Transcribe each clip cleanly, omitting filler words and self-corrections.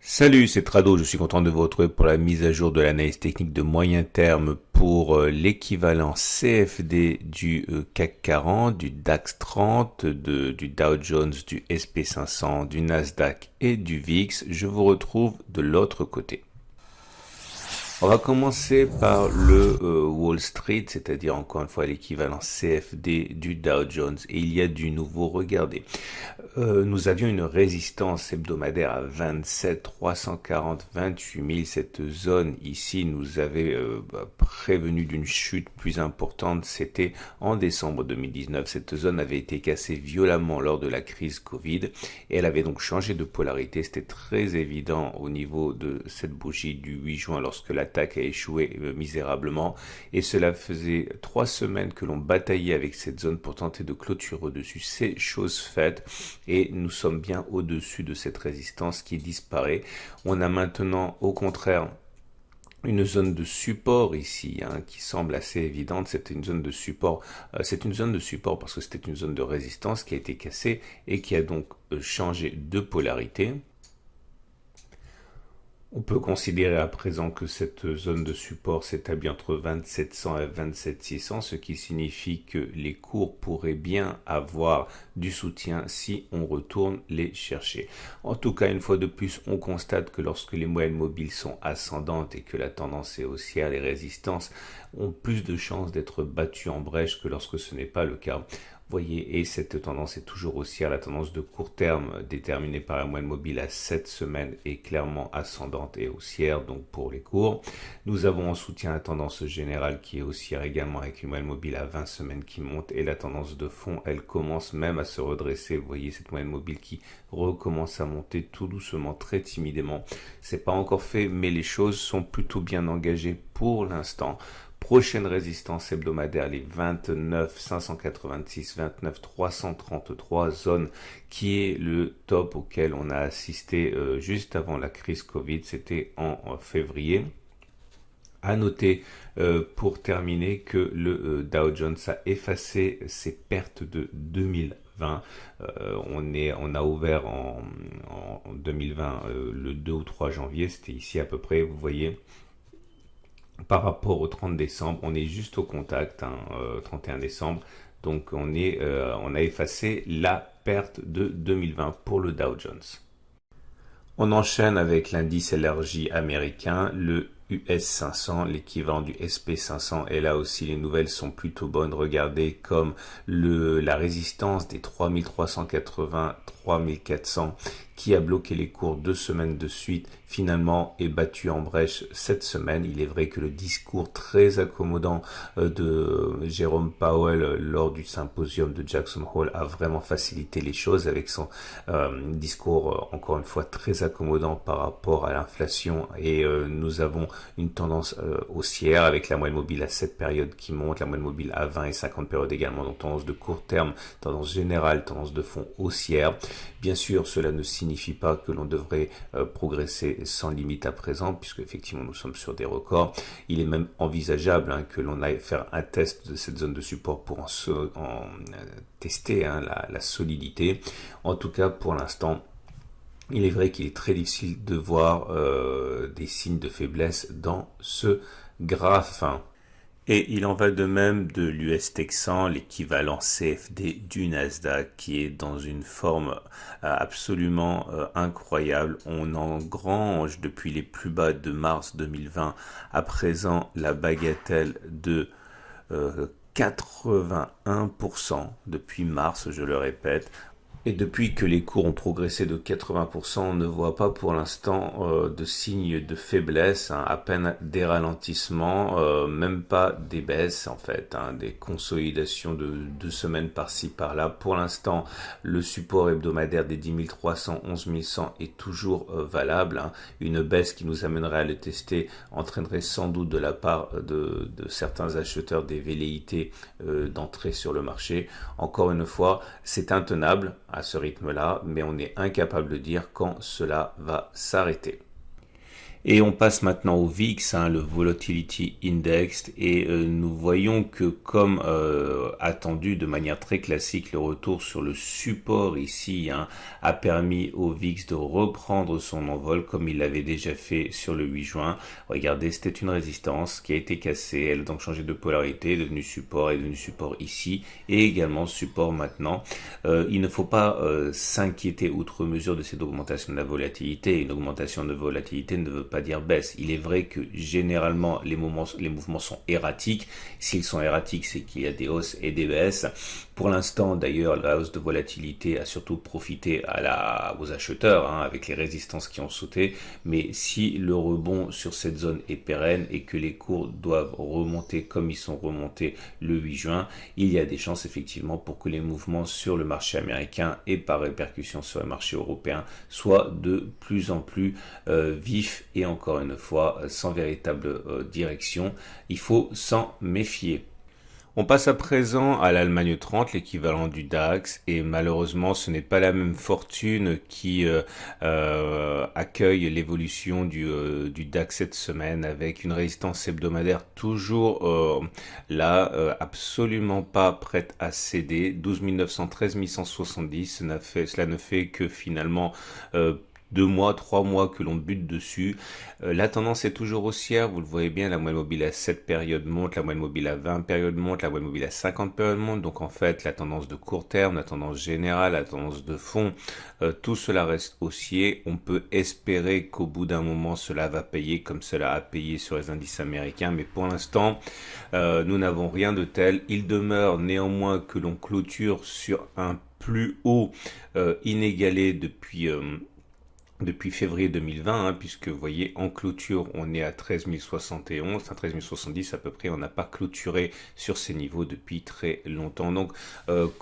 Salut, c'est Trado, je suis content de vous retrouver pour la mise à jour de l'analyse technique de moyen terme pour l'équivalent CFD du CAC 40, du DAX 30, du Dow Jones, du SP500, du Nasdaq et du VIX. Je vous retrouve de l'autre côté. On va commencer par le Wall Street, c'est-à-dire encore une fois l'équivalent CFD du Dow Jones. Et il y a du nouveau, regardez. Nous avions une résistance hebdomadaire à 27 340 28 000. Cette zone ici nous avait prévenu d'une chute plus importante. C'était en décembre 2019. Cette zone avait été cassée violemment lors de la crise Covid et elle avait donc changé de polarité. C'était très évident au niveau de cette bougie du 8 juin lorsque l'attaque a échoué misérablement. Et cela faisait 3 semaines que l'on bataillait avec cette zone pour tenter de clôturer au-dessus. C'est chose faite. Et nous sommes bien au-dessus de cette résistance qui disparaît. On a maintenant, au contraire, une zone de support ici, qui semble assez évidente. C'est une zone de support. C'est une zone de support parce que c'était une zone de résistance qui a été cassée et qui a donc changé de polarité. On peut considérer à présent que cette zone de support s'établit entre 2700 et 27600, ce qui signifie que les cours pourraient bien avoir du soutien si on retourne les chercher. En tout cas, une fois de plus, on constate que lorsque les moyennes mobiles sont ascendantes et que la tendance est haussière, les résistances ont plus de chances d'être battues en brèche que lorsque ce n'est pas le cas. Voyez, et cette tendance est toujours haussière. La tendance de court terme déterminée par la moyenne mobile à 7 semaines est clairement ascendante et haussière, donc pour les cours. Nous avons en soutien la tendance générale qui est haussière également avec une moyenne mobile à 20 semaines qui monte et la tendance de fond, elle commence même à se redresser. Vous voyez cette moyenne mobile qui recommence à monter tout doucement, très timidement. C'est pas encore fait, mais les choses sont plutôt bien engagées pour l'instant. Prochaine résistance hebdomadaire, les 29 586, 29 333, zone qui est le top auquel on a assisté juste avant la crise Covid, c'était en février. À noter pour terminer que le Dow Jones a effacé ses pertes de 2020. On a ouvert en 2020 le 2 ou 3 janvier, c'était ici à peu près, vous voyez. Par rapport au 30 décembre, on est juste au contact, 31 décembre. Donc on a effacé la perte de 2020 pour le Dow Jones. On enchaîne avec l'indice élargi américain, le US 500, l'équivalent du SP 500. Et là aussi, les nouvelles sont plutôt bonnes. Regardez comme la résistance des 3380, 3400 qui a bloqué les cours 2 semaines de suite, finalement est battu en brèche cette semaine. Il est vrai que le discours très accommodant de Jérôme Powell lors du symposium de Jackson Hole a vraiment facilité les choses avec son discours encore une fois très accommodant par rapport à l'inflation et nous avons une tendance haussière avec la moyenne mobile à 7 périodes qui monte, la moyenne mobile à 20 et 50 périodes également, donc tendance de court terme, tendance générale, tendance de fond haussière. Bien sûr, cela ne signifie pas que l'on devrait progresser sans limite à présent, puisque effectivement nous sommes sur des records. Il est même envisageable que l'on aille faire un test de cette zone de support pour en tester la solidité. En tout cas, pour l'instant, il est vrai qu'il est très difficile de voir des signes de faiblesse dans ce graphe. Et il en va de même de l'US Texan, l'équivalent CFD du Nasdaq, qui est dans une forme absolument incroyable. On engrange depuis les plus bas de mars 2020 à présent la bagatelle de 81% depuis mars, je le répète. Et depuis que les cours ont progressé de 80%, on ne voit pas pour l'instant de signes de faiblesse, à peine des ralentissements, même pas des baisses en fait, des consolidations de 2 semaines par-ci par-là. Pour l'instant, le support hebdomadaire des 10 300, 11 100 est toujours valable. Une baisse qui nous amènerait à le tester entraînerait sans doute de la part de certains acheteurs des velléités d'entrer sur le marché. Encore une fois, c'est intenable à ce rythme-là, mais on est incapable de dire quand cela va s'arrêter. Et on passe maintenant au VIX, le Volatility Index, et nous voyons que comme attendu de manière très classique, le retour sur le support ici a permis au VIX de reprendre son envol comme il l'avait déjà fait sur le 8 juin. Regardez, c'était une résistance qui a été cassée, elle a donc changé de polarité, est devenue support ici, et également support maintenant. Il ne faut pas s'inquiéter outre mesure de cette augmentation de la volatilité. Une augmentation de volatilité ne veut pas dire baisse. Il est vrai que généralement les mouvements sont erratiques. S'ils sont erratiques, c'est qu'il y a des hausses et des baisses. Pour l'instant, d'ailleurs, la hausse de volatilité a surtout profité aux acheteurs, avec les résistances qui ont sauté. Mais si le rebond sur cette zone est pérenne et que les cours doivent remonter comme ils sont remontés le 8 juin, il y a des chances effectivement pour que les mouvements sur le marché américain et par répercussion sur le marché européen soient de plus en plus vifs et encore une fois sans véritable direction. Il faut s'en méfier. On passe à présent à l'Allemagne 30, l'équivalent du DAX, et malheureusement ce n'est pas la même fortune qui accueille l'évolution du DAX cette semaine, avec une résistance hebdomadaire toujours là, absolument pas prête à céder, 12 900, 13 170, cela ne fait que finalement 2 mois, 3 mois que l'on bute dessus. La tendance est toujours haussière, vous le voyez bien, la moyenne mobile à 7 périodes monte, la moyenne mobile à 20 périodes monte, la moyenne mobile à 50 périodes monte. Donc en fait, la tendance de court terme, la tendance générale, la tendance de fond, tout cela reste haussier. On peut espérer qu'au bout d'un moment, cela va payer comme cela a payé sur les indices américains. Mais pour l'instant, nous n'avons rien de tel. Il demeure néanmoins que l'on clôture sur un plus haut inégalé depuis février 2020, puisque vous voyez en clôture on est à 13 071, à 13 070 à peu près, on n'a pas clôturé sur ces niveaux depuis très longtemps. Donc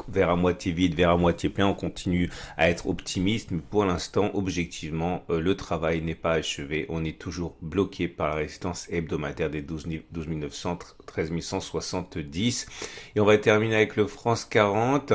vers à moitié vide, vers à moitié plein, on continue à être optimiste, mais pour l'instant objectivement le travail n'est pas achevé, on est toujours bloqué par la résistance hebdomadaire des 12 900, 13 170. Et on va terminer avec le France 40.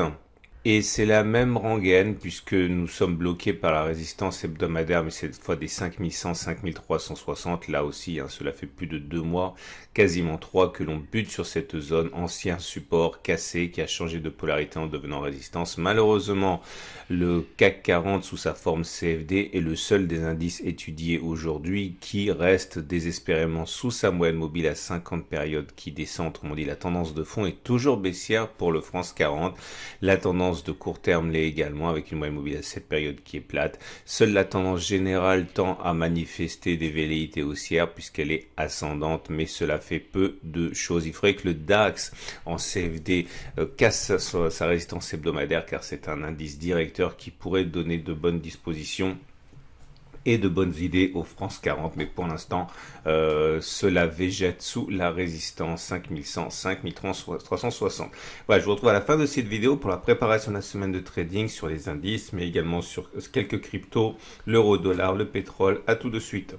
Et c'est la même rengaine puisque nous sommes bloqués par la résistance hebdomadaire, mais cette fois des 5100, 5360. Là aussi, cela fait plus de 2 mois, quasiment 3 que l'on bute sur cette zone, ancien support cassé qui a changé de polarité en devenant résistance. Malheureusement, le CAC 40 sous sa forme CFD est le seul des indices étudiés aujourd'hui qui reste désespérément sous sa moyenne mobile à 50 périodes qui descend. Autrement dit, la tendance de fond est toujours baissière pour le France 40. La tendance de court terme l'est également avec une moyenne mobile à cette période qui est plate. Seule la tendance générale tend à manifester des velléités haussières puisqu'elle est ascendante, mais cela fait peu de choses. Il faudrait que le DAX en CFD casse sa résistance hebdomadaire car c'est un indice directeur qui pourrait donner de bonnes dispositions et de bonnes idées au France 40, mais pour l'instant cela végète sous la résistance 5100, 5360. Voilà, je vous retrouve à la fin de cette vidéo pour la préparation de la semaine de trading sur les indices, mais également sur quelques cryptos, l'euro dollar, le pétrole. À tout de suite.